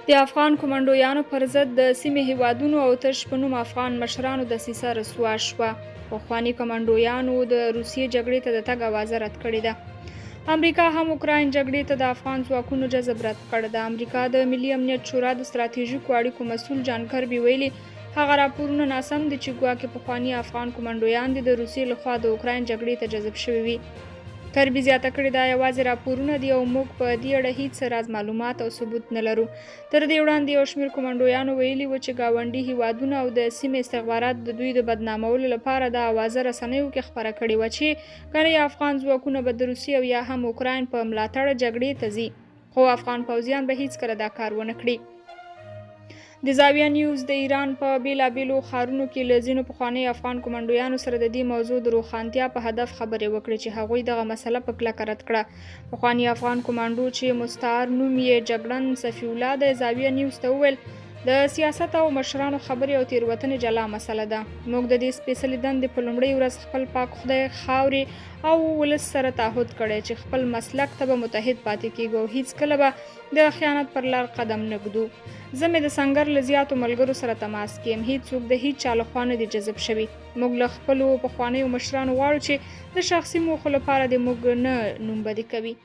د افغان کمانډویانو پر ضد د سیمې هیوادونو او ترش په نوم افغان مشرانو دسیسه رسوا شوه. پخواني کمانډویانو د روسیې جګړې ته د تګ اوازه رد کړې ده. امریکا هم اوکراین جګړې ته د افغان ځواکونو جذب رد کړ. د امریکا د ملي امنیت شورا د ستراتیژیکو اړیکو مسؤل جان کربي ویلي هغه راپورونه ناسم دي چې ګواکې پخواني افغان کمانډویان د روسیې لخوا د اوکراین جګړې ته جذب شوي وي. کربي زیاته کړې دا یوازې راپورونه دي او موږ په دې اړه هیڅ راز معلومات او ثبوت نه لرو. تر دې وړاندې یو شمېر کمانډویانو ویلي وو چې ګاونډي هیوادونه او د سیمې استخبارات د دوی د بدنامولو لپاره دا اوازه رسنیو کې خپره کړې وه چې کنه افغان ځواکونه به د روسیې او یا هم اوکراین په ملاتړ جګړې ته ځي، خو افغان پوځیان به هیڅکله دا کار ونه کړي. د زاویه نیوز د ایران په بیلابیلو ښارونو کې له ځینو پخواني افغان کمانډویانو سره د دې موضوع د روښانتیا په هدف خبرې وکړې چې هغوی دغه مسله په کلکه رد کړه. پخواني افغان کمانډو چې مستعار نوم یې جګړن صفي الله د زاویه نیوز ته وویل د سیاست او مشرانو خبرې او تیروتنې جلا مسله ده. موږ د دې سپېڅلې دندې په لومړۍ ورځ خپل پاک خدای خاورې او ولس سره تعهد کړی چې خپل مسلک ته به متحد پاتې کیږو او هیڅکله به د خیانت پر لار قدم نه ږدو. زه مې د سنګر له زیاتو ملګرو سره تماس کې یم، هیڅوک د هیچ چا لخوا نه دي جذب شوي. موږ له خپلو پخوانیو مشرانو غواړو چې د شخصي موخو لپاره د موږ نه نومبدي کوي.